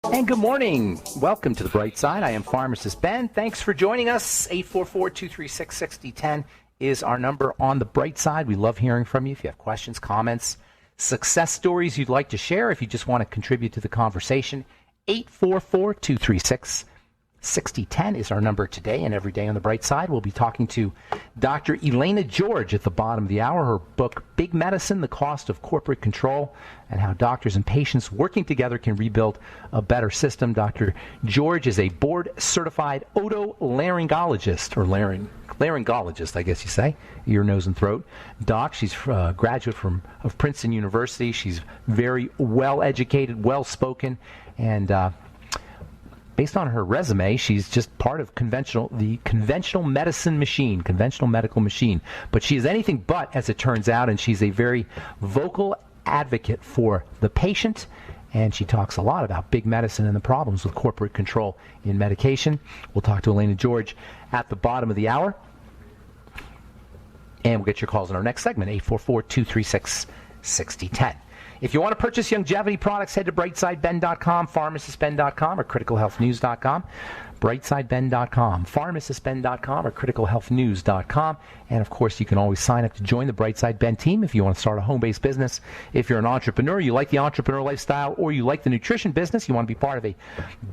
And good morning. Welcome to The Bright Side. I am Pharmacist Ben. Thanks for joining us. 844-236-6010 is our number on The Bright Side. We love hearing from you. If you have questions, comments, success stories you'd like to share, if you just want to contribute to the conversation, 844-236-6010 is our number today and every day on The Bright Side. We'll be talking to Dr. Elena George at the bottom of the hour. Her book, Big Medicine, The Cost of Corporate Control, and how doctors and patients working together can rebuild a better system. Dr. George is a board-certified otolaryngologist, or laryngologist, I guess you say, ear, nose, and throat doc. She's a graduate of Princeton University. She's very well-educated, well-spoken, and based on her resume, she's just part of the conventional medicine machine, conventional medical machine. But she is anything but, as it turns out, and she's a very vocal advocate for the patient, and she talks a lot about big medicine and the problems with corporate control in medication. We'll talk to Elena George at the bottom of the hour, and we'll get your calls in our next segment, 844-236-6010. If you want to purchase longevity products, head to brightsideben.com, pharmacistben.com, or criticalhealthnews.com. brightsideben.com, pharmacistben.com, or criticalhealthnews.com. And, of course, you can always sign up to join the Brightside Ben team if you want to start a home-based business. If you're an entrepreneur, you like the entrepreneur lifestyle, or you like the nutrition business, you want to be part of a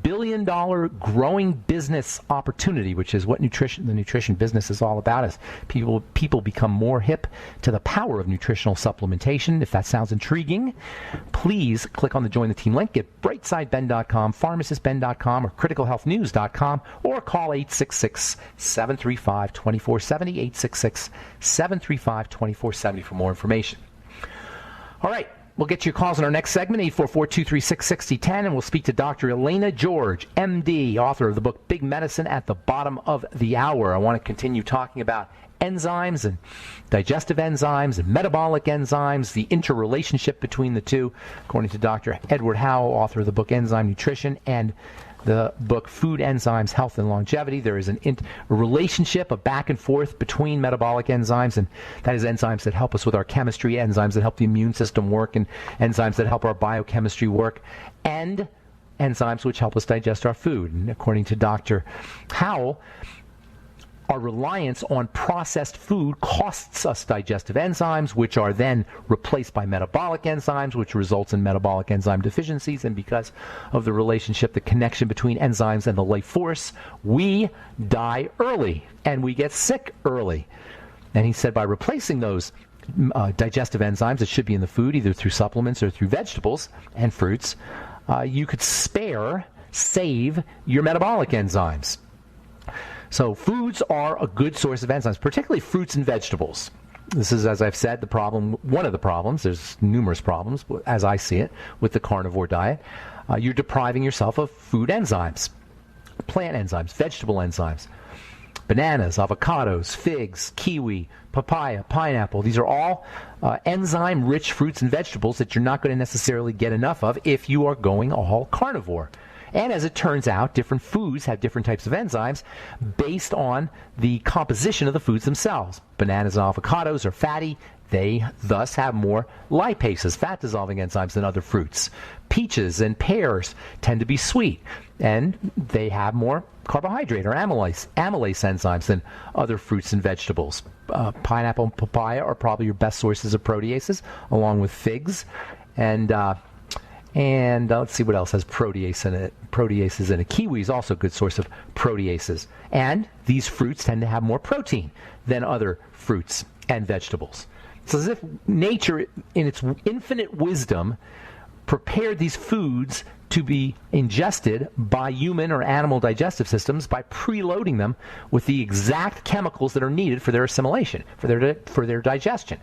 billion-dollar growing business opportunity, which is what the nutrition business is all about, as people become more hip to the power of nutritional supplementation. If that sounds intriguing, please click on the Join the Team link at brightsideben.com, pharmacistben.com, or criticalhealthnews.com, or call 866-735-2470, 866-735-2470 for more information. All right, we'll get your calls in our next segment, 844-236-6010, and we'll speak to Dr. Elena George, MD, author of the book Big Medicine, at the bottom of the hour. I want to continue talking about enzymes and digestive enzymes and metabolic enzymes, the interrelationship between the two. According to Dr. Edward Howell, author of the book Enzyme Nutrition and the book Food, Enzymes, Health, and Longevity, there is a relationship, a back and forth between metabolic enzymes, and that is enzymes that help us with our chemistry, enzymes that help the immune system work, and enzymes that help our biochemistry work, and enzymes which help us digest our food. And according to Dr. Howell, our reliance on processed food costs us digestive enzymes, which are then replaced by metabolic enzymes, which results in metabolic enzyme deficiencies. And because of the relationship, the connection between enzymes and the life force, we die early and we get sick early. And he said by replacing those digestive enzymes that should be in the food, either through supplements or through vegetables and fruits, you could save your metabolic enzymes. So foods are a good source of enzymes, particularly fruits and vegetables. This is, as I've said, one of the problems. There's numerous problems, as I see it, with the carnivore diet. You're depriving yourself of food enzymes, plant enzymes, vegetable enzymes. Bananas, avocados, figs, kiwi, papaya, pineapple. These are all enzyme-rich fruits and vegetables that you're not going to necessarily get enough of if you are going all carnivore. And as it turns out, different foods have different types of enzymes based on the composition of the foods themselves. Bananas and avocados are fatty. They thus have more lipases, fat-dissolving enzymes, than other fruits. Peaches and pears tend to be sweet, and they have more carbohydrate or amylase enzymes than other fruits and vegetables. Pineapple and papaya are probably your best sources of proteases, along with figs. And let's see what else has proteases in it. Kiwi is also a good source of proteases. And these fruits tend to have more protein than other fruits and vegetables. It's as if nature, in its infinite wisdom, prepared these foods to be ingested by human or animal digestive systems by preloading them with the exact chemicals that are needed for their assimilation, for their digestion.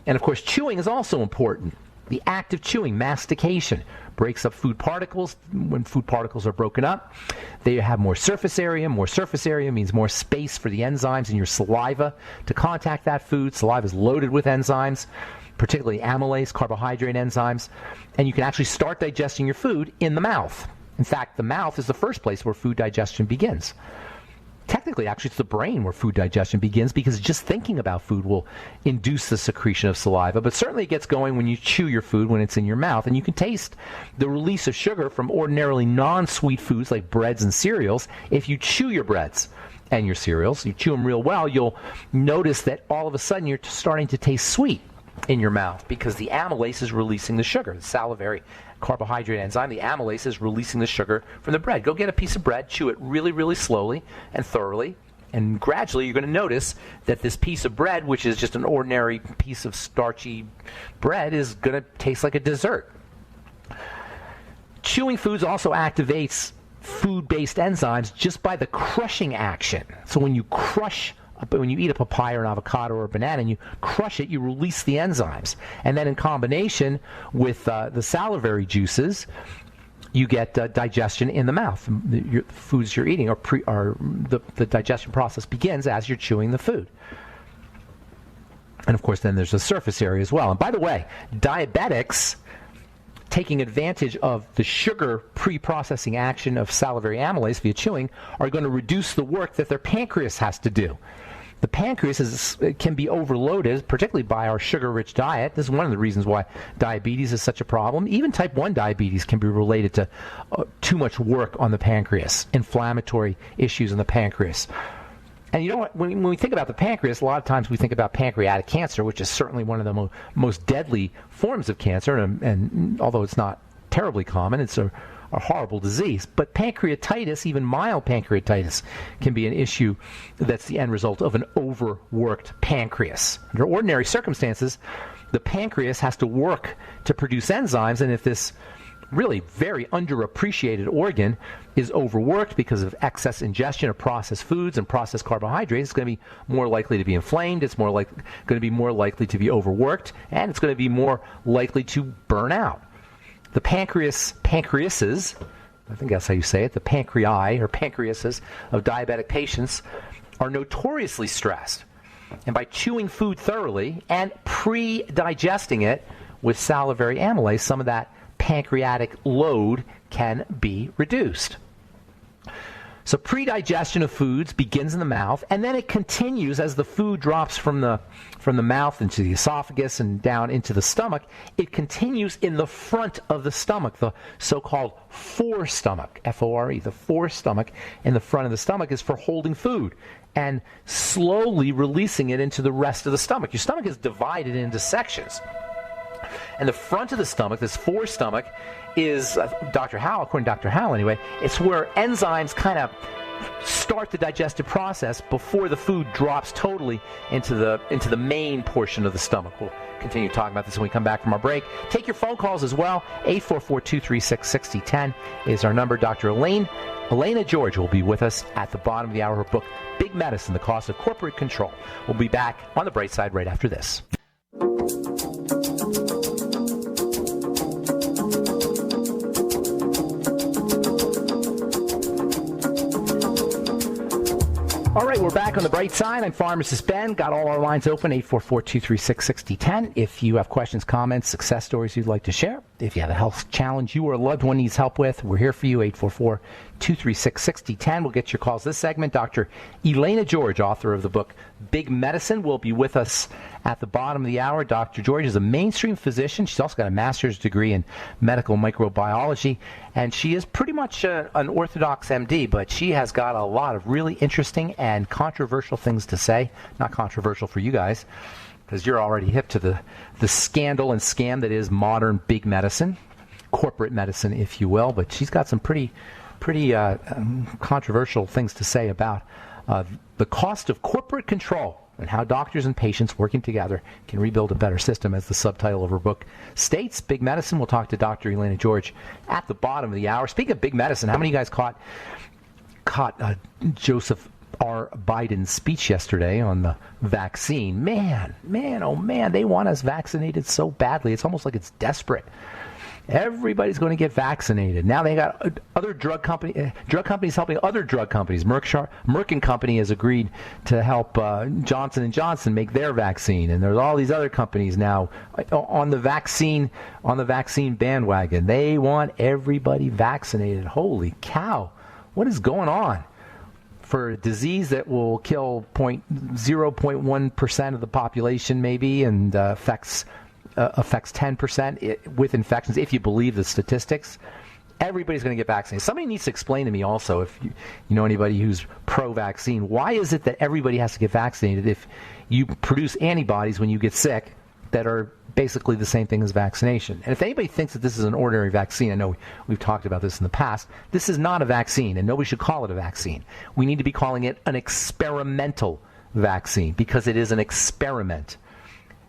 And of course, chewing is also important. The act of chewing, mastication, breaks up food particles. When food particles are broken up, they have more surface area. More surface area means more space for the enzymes in your saliva to contact that food. Saliva is loaded with enzymes, particularly amylase, carbohydrate enzymes. And you can actually start digesting your food in the mouth. In fact, the mouth is the first place where food digestion begins. technically, actually, it's the brain where food digestion begins, because just thinking about food will induce the secretion of saliva. But certainly it gets going when you chew your food, when it's in your mouth. And you can taste the release of sugar from ordinarily non-sweet foods like breads and cereals. If you chew your breads and your cereals, you chew them real well, you'll notice that all of a sudden you're starting to taste sweet in your mouth, because the amylase is releasing the sugar. The salivary carbohydrate enzyme, the amylase, is releasing the sugar from the bread. Go get a piece of bread, chew it really, really slowly and thoroughly, and gradually you're going to notice that this piece of bread, which is just an ordinary piece of starchy bread, is going to taste like a dessert. Chewing foods also activates food-based enzymes just by the crushing action. So when you eat a papaya or an avocado or a banana and you crush it, you release the enzymes. And then in combination with the salivary juices, you get digestion in the mouth. The foods you're eating the digestion process begins as you're chewing the food. And of course, then there's the surface area as well. And by the way, diabetics, taking advantage of the sugar pre-processing action of salivary amylase via chewing, are going to reduce the work that their pancreas has to do. The pancreas can be overloaded, particularly by our sugar-rich diet. This is one of the reasons why diabetes is such a problem. Even type 1 diabetes can be related to too much work on the pancreas, inflammatory issues in the pancreas. And you know what? When we think about the pancreas, a lot of times we think about pancreatic cancer, which is certainly one of the most deadly forms of cancer. And although it's not terribly common, it's a horrible disease. But pancreatitis, even mild pancreatitis, can be an issue that's the end result of an overworked pancreas. Under ordinary circumstances, the pancreas has to work to produce enzymes, and if this really very underappreciated organ is overworked because of excess ingestion of processed foods and processed carbohydrates, it's going to be more likely to be inflamed, it's going to be more likely to be overworked, and it's going to be more likely to burn out. The pancreases, I think that's how you say it, the pancreae or pancreases of diabetic patients are notoriously stressed. And by chewing food thoroughly and pre-digesting it with salivary amylase, some of that pancreatic load can be reduced. So pre-digestion of foods begins in the mouth, and then it continues as the food drops from the mouth into the esophagus and down into the stomach. It continues in the front of the stomach, the so-called forestomach, F-O-R-E. The forestomach in the front of the stomach is for holding food and slowly releasing it into the rest of the stomach. Your stomach is divided into sections. And the front of the stomach, this forestomach, is, according to Dr. Howell anyway, it's where enzymes kind of start the digestive process before the food drops totally into the main portion of the stomach. We'll continue talking about this when we come back from our break. Take your phone calls as well. 844-236-6010 is our number. Dr. Elena George will be with us at the bottom of the hour. Her book, Big Medicine, The Cost of Corporate Control. We'll be back on the bright side right after this. All right, we're back on the bright side. I'm Pharmacist Ben. Got all our lines open, 844-236-6010. If you have questions, comments, success stories you'd like to share, if you have a health challenge you or a loved one needs help with, we're here for you, 844-236-6010. We'll get your calls this segment. Dr. Elena George, author of the book Big Medicine, will be with us at the bottom of the hour. Dr. George is a mainstream physician. She's also got a master's degree in medical microbiology, and she is pretty much an orthodox MD, but she has got a lot of really interesting and controversial things to say. Not controversial for you guys, because you're already hip to the scandal and scam that is modern big medicine, corporate medicine, if you will. But she's got some pretty controversial things to say about the cost of corporate control and how doctors and patients working together can rebuild a better system, as the subtitle of her book states. Big Medicine. We'll talk to Dr. Elena George at the bottom of the hour. Speaking of big medicine, how many of you guys caught Joseph R. Biden's speech yesterday on the vaccine? Man, oh man, they want us vaccinated so badly. It's almost like it's desperate. Everybody's going to get vaccinated. Now they got other drug companies helping other drug companies. Merck and Company has agreed to help Johnson & Johnson make their vaccine. And there's all these other companies now on the vaccine bandwagon. They want everybody vaccinated. Holy cow. What is going on? for a disease that will kill 0.1% of the population maybe, and affects 10% with infections, if you believe the statistics, everybody's going to get vaccinated. Somebody needs to explain to me also, if you know anybody who's pro-vaccine, why is it that everybody has to get vaccinated if you produce antibodies when you get sick that are basically the same thing as vaccination? And if anybody thinks that this is an ordinary vaccine, I know we've talked about this in the past, this is not a vaccine, and nobody should call it a vaccine. We need to be calling it an experimental vaccine, because it is an experiment.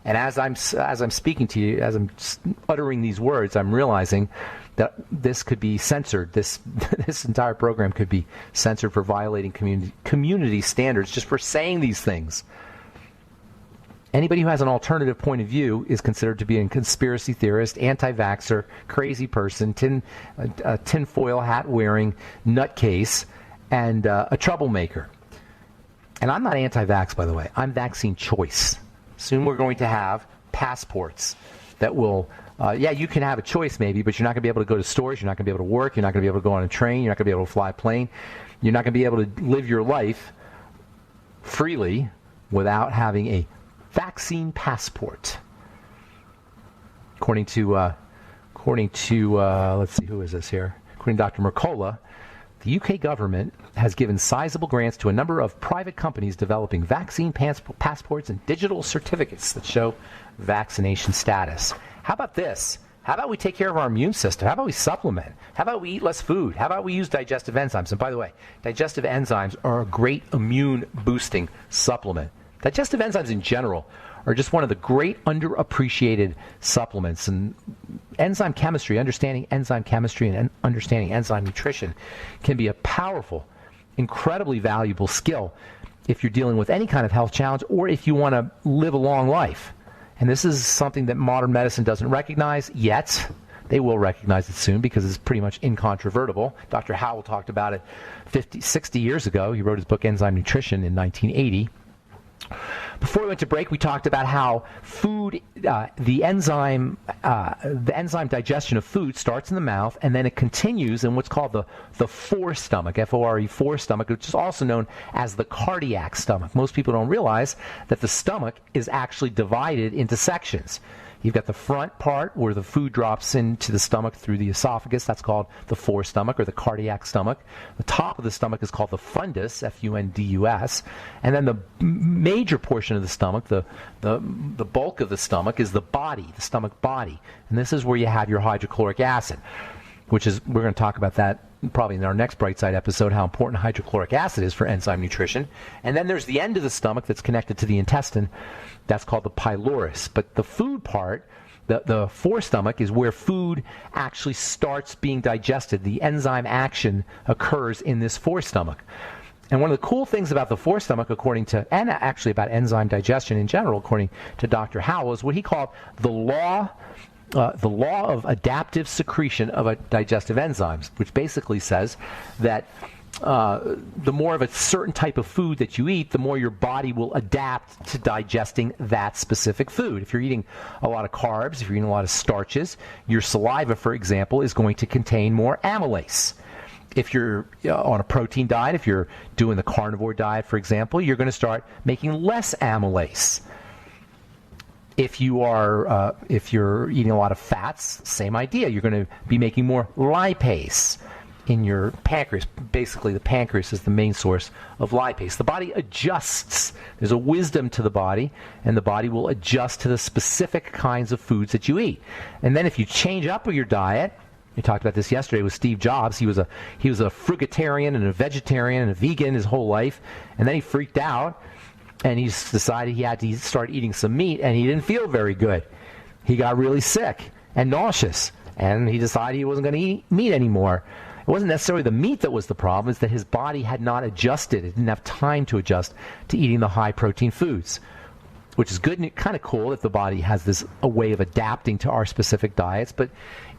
And as I'm speaking to you, as I'm uttering these words, I'm realizing that this could be censored. This entire program could be censored for violating community standards just for saying these things. Anybody who has an alternative point of view is considered to be a conspiracy theorist, anti-vaxxer, crazy person, tinfoil hat wearing nutcase, and a troublemaker. And I'm not anti-vax, by the way. I'm vaccine choice. Soon we're going to have passports that will, you can have a choice maybe, but you're not going to be able to go to stores, you're not going to be able to work, you're not going to be able to go on a train, you're not going to be able to fly a plane, you're not going to be able to live your life freely without having a vaccine passport. According to let's see, who is this here? According to Dr. Mercola, the UK government has given sizable grants to a number of private companies developing vaccine passports and digital certificates that show vaccination status. How about this? How about we take care of our immune system? How about we supplement? How about we eat less food? How about we use digestive enzymes? And by the way, digestive enzymes are a great immune boosting supplement. Digestive enzymes in general are just one of the great underappreciated supplements. And enzyme chemistry, understanding enzyme chemistry and understanding enzyme nutrition can be a powerful, incredibly valuable skill if you're dealing with any kind of health challenge or if you want to live a long life. And this is something that modern medicine doesn't recognize yet. They will recognize it soon because it's pretty much incontrovertible. Dr. Howell talked about it 60 years ago. He wrote his book Enzyme Nutrition in 1980. Before we went to break, we talked about how food, the enzyme digestion of food starts in the mouth, and then it continues in what's called the forestomach, F-O-R-E, forestomach, which is also known as the cardiac stomach. Most people don't realize that the stomach is actually divided into sections. You've got the front part where the food drops into the stomach through the esophagus. That's called the forestomach or the cardiac stomach. The top of the stomach is called the fundus, F-U-N-D-U-S. And then the major portion of the stomach, the bulk of the stomach, is the body, the stomach body. And this is where you have your hydrochloric acid, which is, we're going to talk about that probably in our next Bright Side episode, how important hydrochloric acid is for enzyme nutrition. And then there's the end of the stomach that's connected to the intestine. That's called the pylorus. But the food part, the forestomach, is where food actually starts being digested. The enzyme action occurs in this forestomach. And one of the cool things about the forestomach, and actually about enzyme digestion in general, according to Dr. Howell, is what he called the law of adaptive secretion of digestive enzymes, which basically says that the more of a certain type of food that you eat, the more your body will adapt to digesting that specific food. If you're eating a lot of carbs, if you're eating a lot of starches, your saliva, for example, is going to contain more amylase. If you're on a protein diet, if you're doing the carnivore diet, for example, you're going to start making less amylase. If you're eating a lot of fats, same idea. You're going to be making more lipase in your pancreas. Basically, the pancreas is the main source of lipase. The body adjusts. There's a wisdom to the body, and the body will adjust to the specific kinds of foods that you eat. And then if you change up your diet, we talked about this yesterday with Steve Jobs. He was a fruitarian and a vegetarian and a vegan his whole life, and then he freaked out, and he decided he had to start eating some meat, and he didn't feel very good. He got really sick and nauseous, and he decided he wasn't going to eat meat anymore. It wasn't necessarily the meat that was the problem, it's that his body had not adjusted. It didn't have time to adjust to eating the high-protein foods, which is good and kind of cool that the body has a way of adapting to our specific diets, but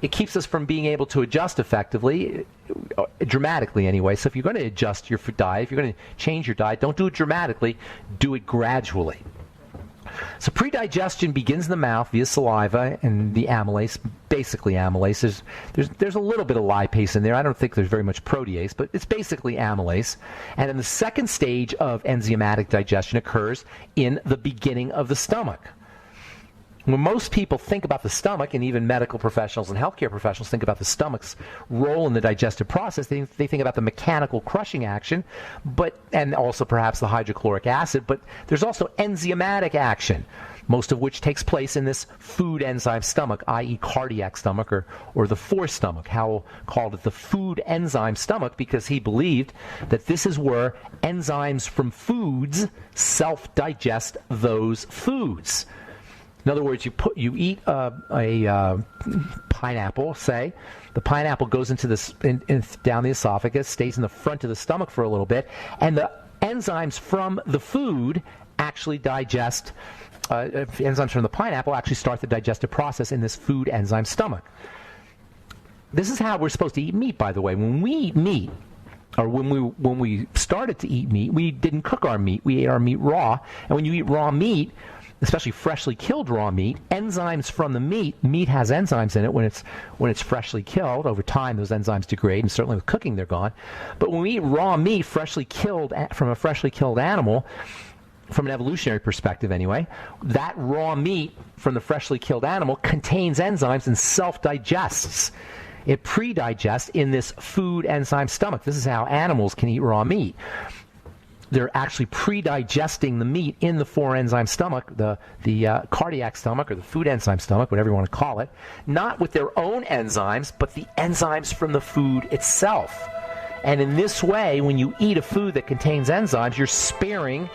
it keeps us from being able to adjust effectively, dramatically anyway. So if you're going to adjust your diet, if you're going to change your diet, don't do it dramatically, do it gradually. So pre-digestion begins in the mouth via saliva and the amylase basically amylase. There's a little bit of lipase in there. I don't think there's very much protease, but it's basically amylase. And then the second stage of enzymatic digestion occurs in the beginning of the stomach. When most people think about the stomach, and even medical professionals and healthcare professionals think about the stomach's role in the digestive process, they think about the mechanical crushing action, and also perhaps the hydrochloric acid, but there's also enzymatic action, most of which takes place in this food enzyme stomach, i.e. cardiac stomach, or the fourth stomach. Howell called it the food enzyme stomach because he believed that this is where enzymes from foods self-digest those foods. In other words, you eat a pineapple, say. The pineapple goes into down the esophagus, stays in the front of the stomach for a little bit, and the enzymes from the food actually digest. Enzymes from the pineapple actually start the digestive process in this food enzyme stomach. This is how we're supposed to eat meat, by the way. When we eat meat, or when we started to eat meat, we didn't cook our meat. We ate our meat raw. And when you eat raw meat, especially freshly killed raw meat, enzymes from the meat has enzymes in it when it's freshly killed. Over time, those enzymes degrade, and certainly with cooking, they're gone. But when we eat raw meat freshly killed from a freshly killed animal, from an evolutionary perspective anyway, that raw meat from the freshly killed animal contains enzymes and self-digests. It pre-digests in this food enzyme stomach. This is how animals can eat raw meat. They're actually pre-digesting the meat in the four enzyme stomach, the cardiac stomach, or the food enzyme stomach, whatever you want to call it, not with their own enzymes, but the enzymes from the food itself. And in this way, when you eat a food that contains enzymes, you're sparing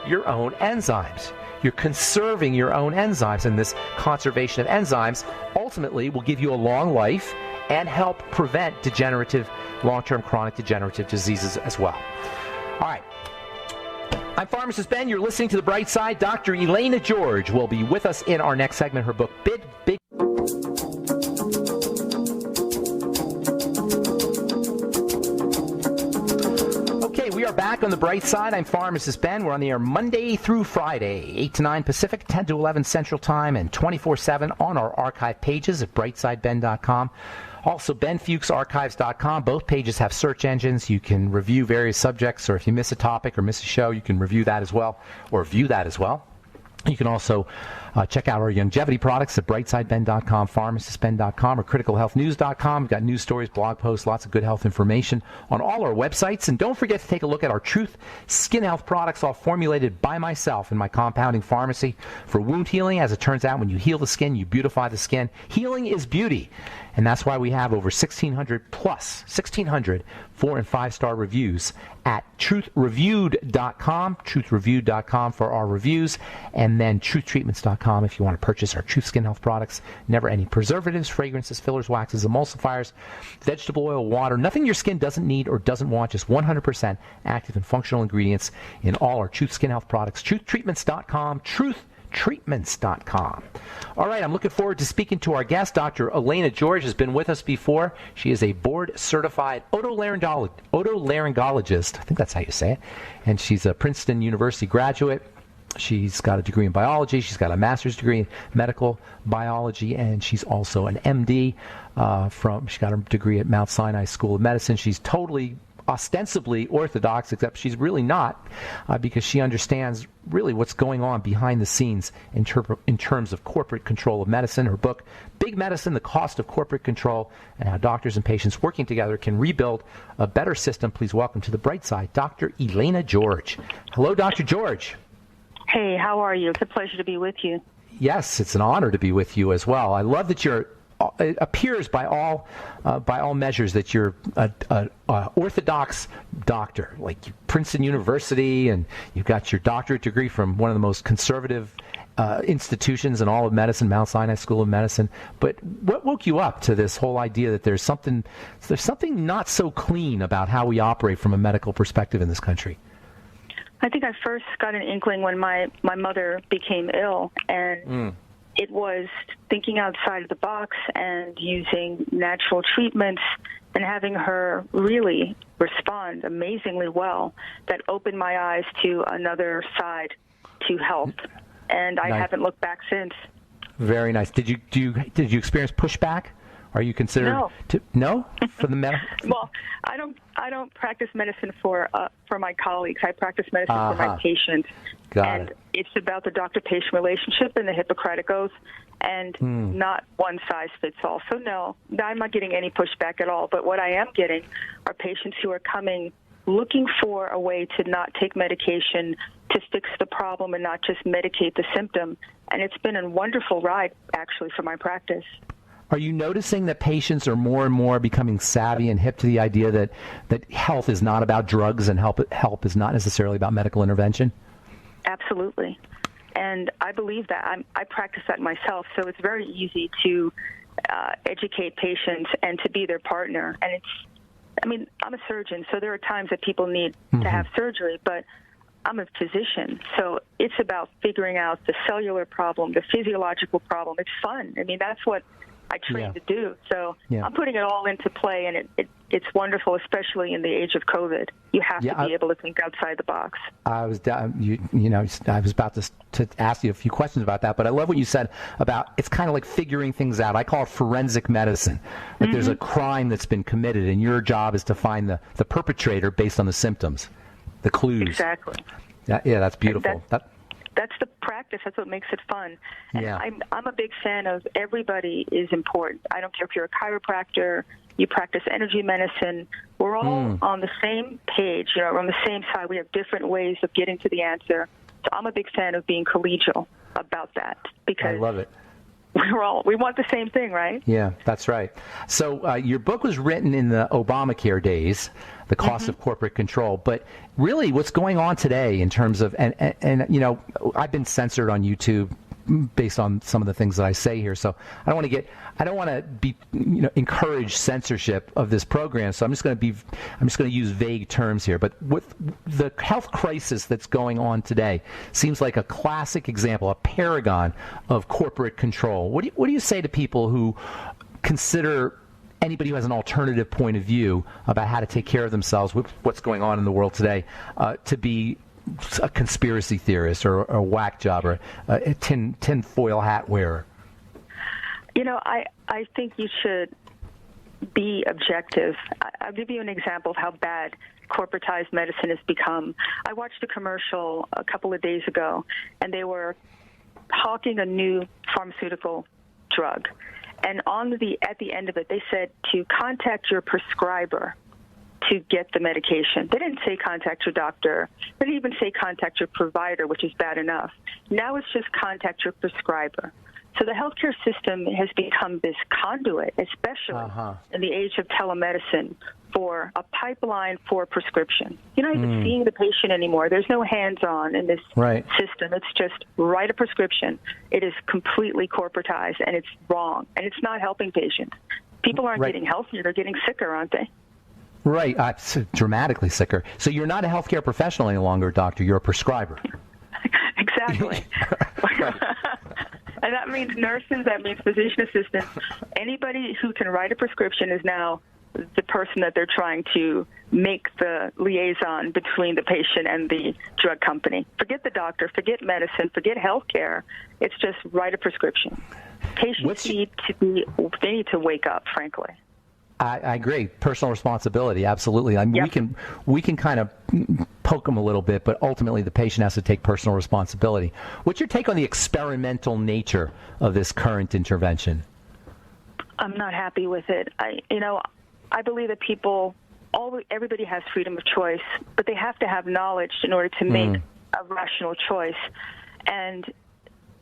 your own enzymes. You're conserving your own enzymes, and this conservation of enzymes ultimately will give you a long life and help prevent long-term chronic degenerative diseases as well. All right. I'm Pharmacist Ben. You're listening to The Bright Side. Dr. Elena George will be with us in our next segment. Her book, Big. Okay, we are back on The Bright Side. I'm Pharmacist Ben. We're on the air Monday through Friday, 8 to 9 Pacific, 10 to 11 Central Time, and 24/7 on our archive pages at brightsideben.com. Also, benfuchsarchives.com. Both pages have search engines. You can review various subjects, or if you miss a topic or miss a show, you can review that as well, or view that as well. You can also check out our longevity products at brightsideben.com, pharmacistben.com, or criticalhealthnews.com. We've got news stories, blog posts, lots of good health information on all our websites. And don't forget to take a look at our Truth Skin Health products, all formulated by myself in my compounding pharmacy for wound healing. As it turns out, when you heal the skin, you beautify the skin. Healing is beauty. And that's why we have over 1,600 4- and 5-star reviews at truthreviewed.com, truthreviewed.com for our reviews, and then truthtreatments.com if you want to purchase our Truth Skin Health products. Never any preservatives, fragrances, fillers, waxes, emulsifiers, vegetable oil, water, nothing your skin doesn't need or doesn't want, just 100% active and functional ingredients in all our Truth Skin Health products. Truthtreatments.com, truthtreatments.com. All right, I'm looking forward to speaking to our guest. Dr. Elena George has been with us before. She is a board-certified otolaryngologist. I think that's how you say it. And she's a Princeton University graduate. She's got a degree in biology. She's got a master's degree in medical biology, and she's also an MD. She got a degree at Mount Sinai School of Medicine. She's totally ostensibly orthodox, except she's really not, because she understands really what's going on behind the scenes in terms of corporate control of medicine. Her book, Big Medicine, The Cost of Corporate Control, and How Doctors and Patients Working Together Can Rebuild a Better System. Please welcome to The Bright Side, Dr. Elena George. Hello, Dr. George. Hey, how are you? It's a pleasure to be with you. Yes, it's an honor to be with you as well. I love that it appears by all measures that you're a orthodox doctor, like Princeton University, and you've got your doctorate degree from one of the most conservative institutions in all of medicine, Mount Sinai School of Medicine. But what woke you up to this whole idea that there's something not so clean about how we operate from a medical perspective in this country? I think I first got an inkling when my mother became ill, and it was thinking outside of the box and using natural treatments and having her really respond amazingly well that opened my eyes to another side to health. And I haven't looked back since. Very nice. Did you experience pushback? Are you considered no for the medical? Well, I don't practice medicine for my colleagues. I practice medicine for my patients. Got it. It's about the doctor-patient relationship and the Hippocratic Oath, and not one size fits all. So no, I'm not getting any pushback at all. But what I am getting are patients who are coming looking for a way to not take medication to fix the problem and not just medicate the symptom. And it's been a wonderful ride, actually, for my practice. Are you noticing that patients are more and more becoming savvy and hip to the idea that health is not about drugs and help is not necessarily about medical intervention? Absolutely. And I believe that. I practice that myself, so it's very easy to educate patients and to be their partner. And I'm a surgeon, so there are times that people need to have surgery, but I'm a physician, so it's about figuring out the cellular problem, the physiological problem. It's fun. That's what I train to do. So I'm putting it all into play, and it's wonderful, especially in the age of COVID. You have to be able to think outside the box. I was about to ask you a few questions about that, but I love what you said about it's kind of like figuring things out. I call it forensic medicine. Like there's a crime that's been committed, and your job is to find the perpetrator based on the symptoms, the clues. Exactly. Yeah, that's beautiful. That's the practice. That's what makes it fun. And I'm a big fan of everybody is important. I don't care if you're a chiropractor, you practice energy medicine. We're all on the same page. We're on the same side. We have different ways of getting to the answer. So I'm a big fan of being collegial about that because I love it. We want the same thing, right? Yeah, that's right. So your book was written in the Obamacare days, the cost of corporate control. But really, what's going on today in terms of and I've been censored on YouTube based on some of the things that I say here. So I don't want to be encourage censorship of this program. So I'm just going to use vague terms here. But with the health crisis that's going on today, seems like a classic example, a paragon of corporate control. What do you say to people who consider anybody who has an alternative point of view about how to take care of themselves with what's going on in the world today to be a conspiracy theorist or a whack job or a tinfoil hat wearer? I think you should be objective. I'll give you an example of how bad corporatized medicine has become. I watched a commercial a couple of days ago, and they were hawking a new pharmaceutical drug. And at the end of it, they said to contact your prescriber to get the medication. They didn't say contact your doctor. They didn't even say contact your provider, which is bad enough. Now it's just contact your prescriber. So the healthcare system has become this conduit, especially in the age of telemedicine, for a pipeline for prescription. You're not even seeing the patient anymore. There's no hands-on in this system. It's just write a prescription. It is completely corporatized, and it's wrong, and it's not helping patients. People aren't getting healthier. They're getting sicker, aren't they? Right, dramatically sicker. So you're not a healthcare professional any longer, doctor. You're a prescriber. Exactly. And that means nurses, that means physician assistants. Anybody who can write a prescription is now the person that they're trying to make the liaison between the patient and the drug company. Forget the doctor, forget medicine, forget healthcare. It's just write a prescription. Patients need to wake up, frankly. I agree. Personal responsibility, absolutely. We can kind of poke them a little bit, but ultimately the patient has to take personal responsibility. What's your take on the experimental nature of this current intervention? I'm not happy with it. I believe that everybody has freedom of choice, but they have to have knowledge in order to make a rational choice. And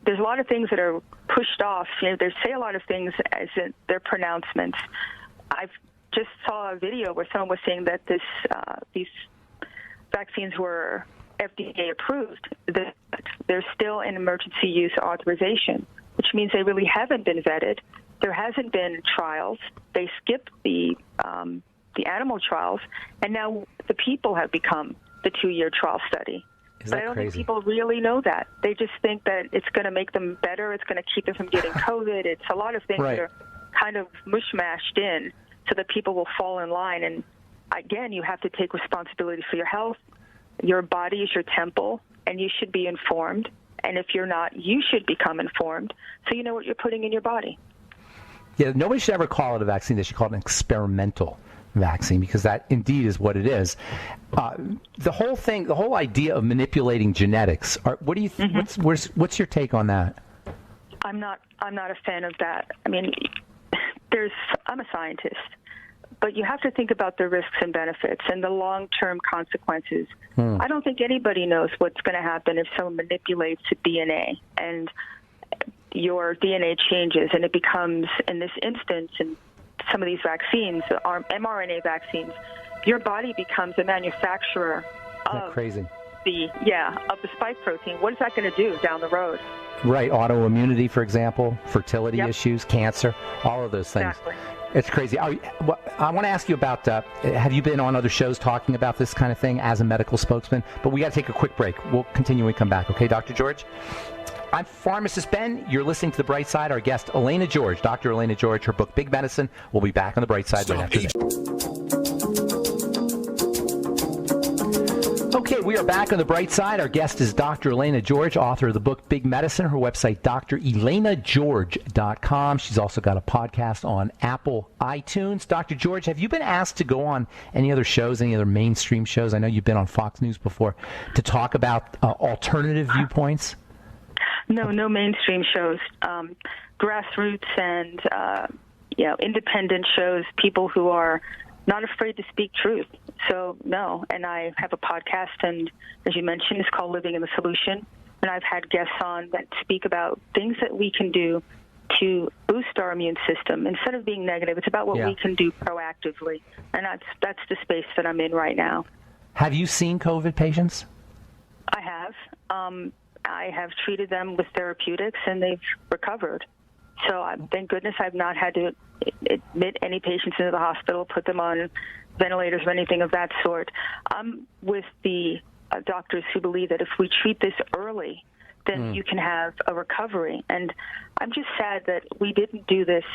there's a lot of things that are pushed off. They say a lot of things as in their pronouncements. I just saw a video where someone was saying that these vaccines were FDA approved, that they're still in emergency use authorization, which means they really haven't been vetted. There hasn't been trials. They skipped the animal trials, and now the people have become the 2-year trial study. But I don't think people really know that. They just think that it's going to make them better. It's going to keep them from getting COVID. It's a lot of things that are kind of mush-mashed in so that people will fall in line. And again, you have to take responsibility for your health. Your body is your temple, and you should be informed. And if you're not, you should become informed so you know what you're putting in your body. Yeah, nobody should ever call it a vaccine. They should call it an experimental vaccine, because that indeed is what it is. The whole thing, the whole idea of manipulating genetics. What do you? What's your take on that? I'm not a fan of that. I mean, I'm a scientist, but you have to think about the risks and benefits and the long-term consequences. I don't think anybody knows what's going to happen if someone manipulates DNA and your DNA changes and it becomes, in this instance, in some of these vaccines, mRNA vaccines, your body becomes a manufacturer of the spike protein. What is that going to do down the road? Right, autoimmunity, for example, fertility issues, cancer, all of those things. Exactly. It's crazy. I want to ask you about, have you been on other shows talking about this kind of thing as a medical spokesman? But we got to take a quick break. We'll continue when we come back. Okay, Dr. George? I'm Pharmacist Ben. You're listening to The Bright Side. Our guest, Elena George, Dr. Elena George, her book, Big Medicine. We'll be back on The Bright Side right after this. Okay, we are back on The Bright Side. Our guest is Dr. Elena George, author of the book Big Medicine. Her website, drelenageorge.com. She's also got a podcast on Apple iTunes. Dr. George, have you been asked to go on any other shows, any other mainstream shows? I know you've been on Fox News before, to talk about alternative viewpoints. No mainstream shows. Grassroots and independent shows, people who are not afraid to speak truth. So, no. And I have a podcast, and as you mentioned, it's called Living in the Solution. And I've had guests on that speak about things that we can do to boost our immune system. Instead of being negative, it's about what we can do proactively. And that's the space that I'm in right now. Have you seen COVID patients? I have. I have treated them with therapeutics, and they've recovered. So thank goodness I've not had to admit any patients into the hospital, put them on ventilators or anything of that sort. I'm with the doctors who believe that if we treat this early, then you can have a recovery. And I'm just sad that we didn't do this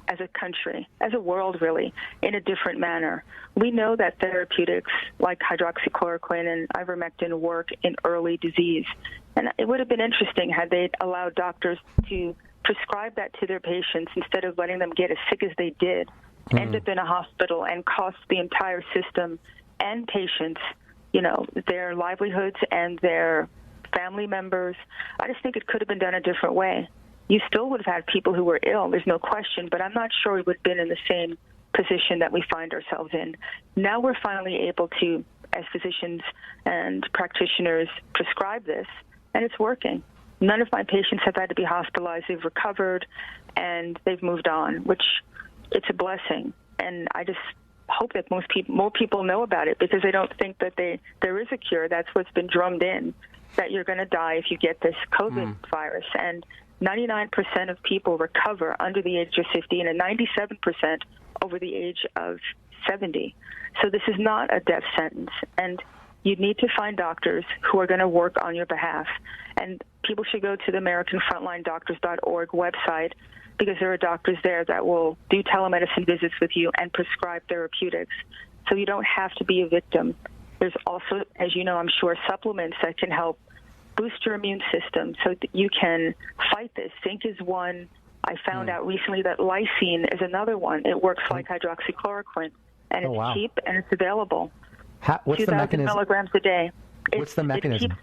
as a country, as a world really, in a different manner. We know that therapeutics like hydroxychloroquine and ivermectin work in early disease. And it would have been interesting had they allowed doctors to prescribe that to their patients instead of letting them get as sick as they did, end up in a hospital and cost the entire system and patients, their livelihoods and their family members. I just think it could have been done a different way. You still would have had people who were ill, there's no question, but I'm not sure we would have been in the same position that we find ourselves in. Now we're finally able to, as physicians and practitioners, prescribe this, and it's working. None of my patients have had to be hospitalized. They've recovered, and they've moved on, which it's a blessing. And I just hope that more people know about it, because they don't think that there is a cure. That's what's been drummed in, that you're going to die if you get this COVID virus. And 99% of people recover under the age of 50 and 97% over the age of 70. So this is not a death sentence. And you need to find doctors who are going to work on your behalf. And people should go to the AmericanFrontlineDoctors.org website, because there are doctors there that will do telemedicine visits with you and prescribe therapeutics. So you don't have to be a victim. There's also, as you know, I'm sure, supplements that can help boost your immune system so that you can fight this. Zinc is one. I found out recently that lysine is another one. It works like hydroxychloroquine, and it's cheap and it's available. What's the mechanism? milligrams a day. What's the mechanism?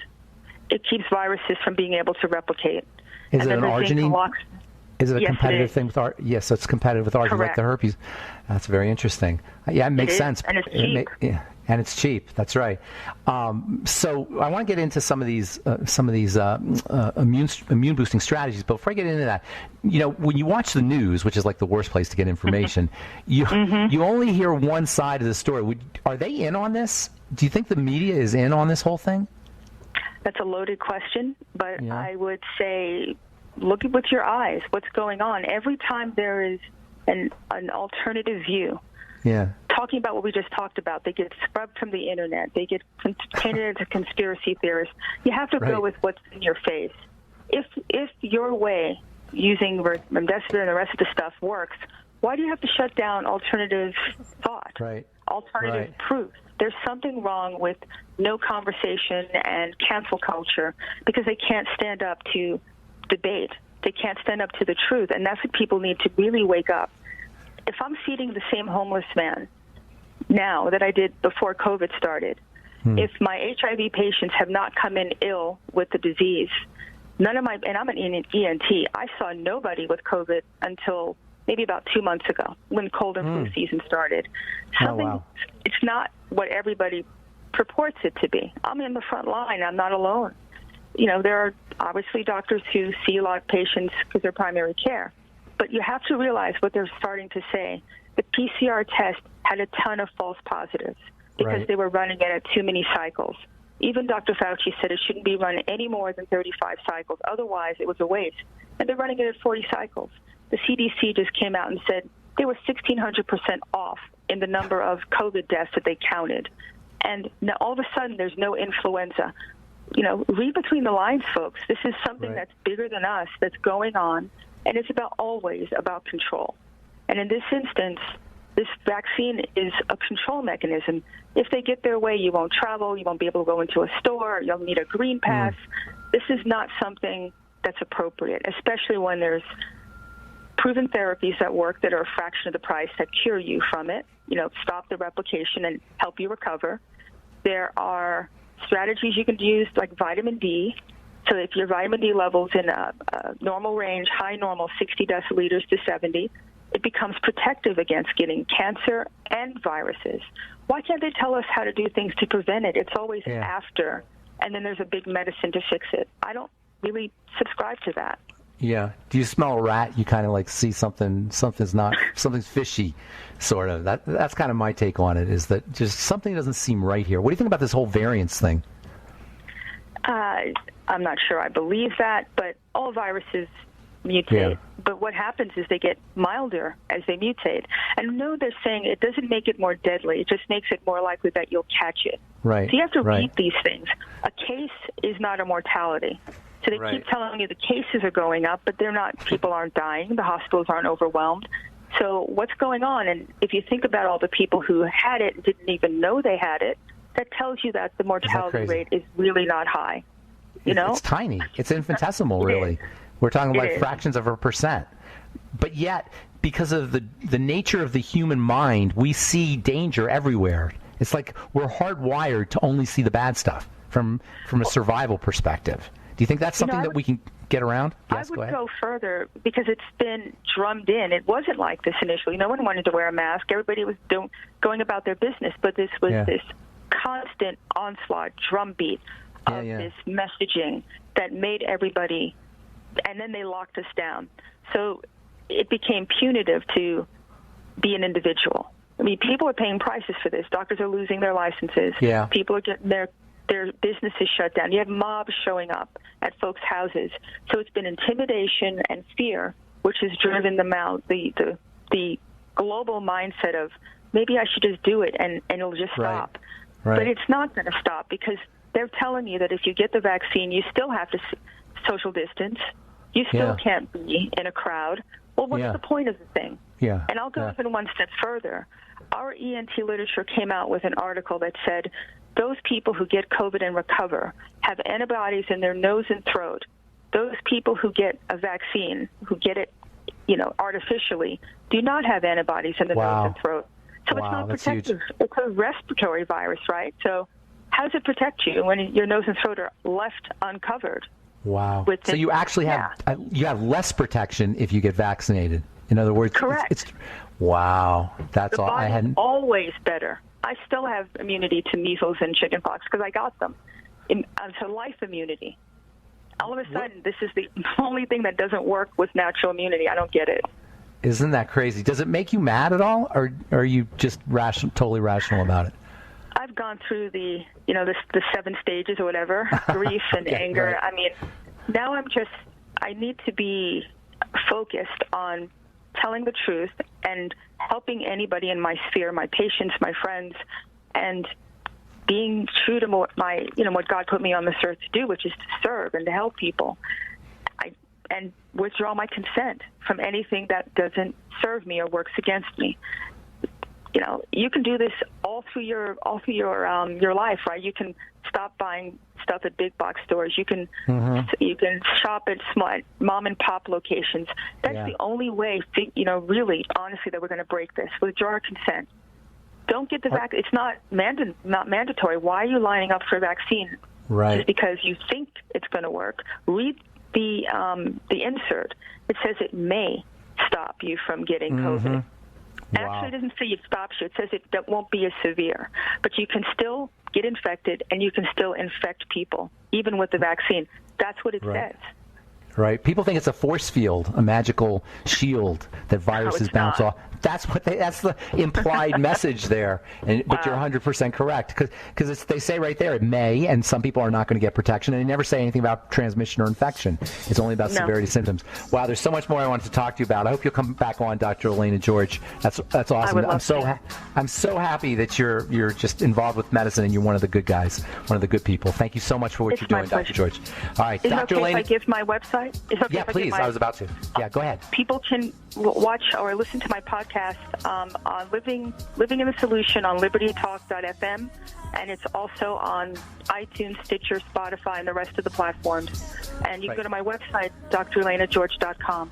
It keeps viruses from being able to replicate. Is it an arginine? Is it a competitive thing with Yes, so it's competitive with arginine, like the herpes. That's very interesting. Yeah, it makes sense. And it's cheap. And it's cheap. That's right. So I want to get into some of these immune boosting strategies. But before I get into that, when you watch the news, which is like the worst place to get information, you only hear one side of the story. Are they in on this? Do you think the media is in on this whole thing? That's a loaded question, but I would say look with your eyes what's going on. Every time there is an alternative view, talking about what we just talked about, they get scrubbed from the internet. They get painted as a conspiracy theorist. You have to go with what's in your face. If your way, using remdesivir and the rest of the stuff, works, why do you have to shut down alternative thought? Right. alternative proof. There's something wrong with no conversation and cancel culture because they can't stand up to debate. They can't stand up to the truth, and that's what people need to really wake up. If I'm feeding the same homeless man now that I did before COVID started, if my HIV patients have not come in ill with the disease, none of my, and I'm an ENT, I saw nobody with COVID until maybe about 2 months ago when cold and flu season started. It's not what everybody purports it to be. I'm in the front line. I'm not alone. You know, there are obviously doctors who see a lot of patients because they're primary care. But you have to realize what they're starting to say. The PCR test had a ton of false positives because they were running it at too many cycles. Even Dr. Fauci said it shouldn't be run any more than 35 cycles. Otherwise, it was a waste. And they're running it at 40 cycles. The CDC just came out and said they were 1,600% off in the number of COVID deaths that they counted. And now all of a sudden, there's no influenza. You know, read between the lines, folks. This is something that's bigger than us that's going on, and it's always about control. And in this instance, this vaccine is a control mechanism. If they get their way, you won't travel, you won't be able to go into a store, you'll need a green pass. This is not something that's appropriate, especially when there's proven therapies that work that are a fraction of the price that cure you from it, you know, stop the replication and help you recover. There are strategies you can use like vitamin D. So if your vitamin D level's in a normal range, high normal, 60 deciliters to 70, it becomes protective against getting cancer and viruses. Why can't they tell us how to do things to prevent it? It's always after, and then there's a big medicine to fix it. I don't really subscribe to that. Yeah. Do you smell a rat? You kind of like see something's fishy, sort of. That's kind of my take on it, is that just something doesn't seem right here. What do you think about this whole variance thing? I'm not sure I believe that, but all viruses mutate. Yeah. But what happens is they get milder as they mutate. And no, they're saying it doesn't make it more deadly. It just makes it more likely that you'll catch it. Right. So you have to read these things. A case is not a mortality. So they keep telling you the cases are going up, but they're not. People aren't dying. The hospitals aren't overwhelmed. So what's going on? And if you think about all the people who had it and didn't even know they had it, that tells you that the mortality rate is really not high. You know? It's tiny. It's infinitesimal, really. We're talking about fractions of a percent. But yet, because of the nature of the human mind, we see danger everywhere. It's like we're hardwired to only see the bad stuff from a survival perspective. Do you think that's something that we can get around? Yes, I would go further because it's been drummed in. It wasn't like this initially. No one wanted to wear a mask. Everybody was going about their business. But this was this constant onslaught, drumbeat of this messaging that made everybody, and then they locked us down. So it became punitive to be an individual. I mean, people are paying prices for this. Doctors are losing their licenses. Yeah. People are getting their businesses shut down. You have mobs showing up at folks' houses. So it's been intimidation and fear, which has driven them out. The global mindset of maybe I should just do it and it'll just stop. Right. But it's not going to stop because they're telling you that if you get the vaccine, you still have to social distance. You still can't be in a crowd. Well, what's the point of the thing? Yeah. And I'll go even one step further. Our ENT literature came out with an article that said those people who get COVID and recover have antibodies in their nose and throat. Those people who get a vaccine, who get it, artificially, do not have antibodies in the nose and throat. So it's not protective. It's a respiratory virus, right? So how does it protect you when your nose and throat are left uncovered? Wow. So you actually have less protection if you get vaccinated. In other words, correct. Wow. That's all I hadn't. Always better. I still have immunity to measles and chickenpox because I got them. So life immunity. All of a sudden, this is the only thing that doesn't work with natural immunity. I don't get it. Isn't that crazy? Does it make you mad at all, or are you just totally rational about it? I've gone through the 7 stages or whatever, grief and anger. Right. I mean, now I need to be focused on telling the truth and helping anybody in my sphere, my patients, my friends, and being true to what God put me on this earth to do, which is to serve and to help people. And withdraw my consent from anything that doesn't serve me or works against me. you can do this all through your life, right? You can stop buying stuff at big box stores. You can shop at small mom and pop locations. That's the only way, really, honestly, that we're going to break this. Withdraw our consent. Don't get the vaccine. It's not mandatory. Why are you lining up for a vaccine? Right. Just because you think it's going to work. Read the insert. It says it may stop you from getting COVID. Actually, it doesn't say it stops you. It says that won't be as severe. But you can still get infected, and you can still infect people, even with the vaccine. That's what it says. Right. People think it's a force field, a magical shield that viruses bounce off. That's the implied message there. But you're 100% correct, because they say right there it may, and some people are not going to get protection, and they never say anything about transmission or infection. It's only about severity of symptoms. Wow, there's so much more I wanted to talk to you about. I hope you'll come back on, Dr. Elena George. That's awesome. I would love I'm so happy that you're just involved with medicine, and you're one of the good guys, one of the the good people. Thank you so much for what you're doing, Dr. George. All right, Is Dr. it okay Elena. if I give my website? Yeah, please. I was about to. Yeah, go ahead. People can watch or listen to my podcast on Living in the Solution on libertytalk.fm, and it's also on iTunes, Stitcher, Spotify, and the rest of the platforms. And you can go to my website, drelenageorge.com.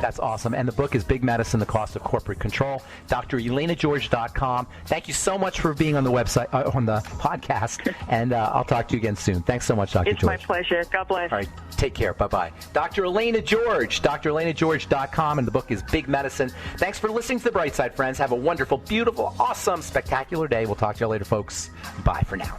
That's awesome. And the book is Big Medicine, The Cost of Corporate Control. DrElenaGeorge.com. Thank you so much for being on the website, on the podcast, and I'll talk to you again soon. Thanks so much, Dr. George. It's my pleasure. God bless. All right. Take care. Bye-bye. Dr. Elena George, DrElenaGeorge.com, and the book is Big Medicine. Thanks for listening to The Bright Side, friends. Have a wonderful, beautiful, awesome, spectacular day. We'll talk to you later, folks. Bye for now.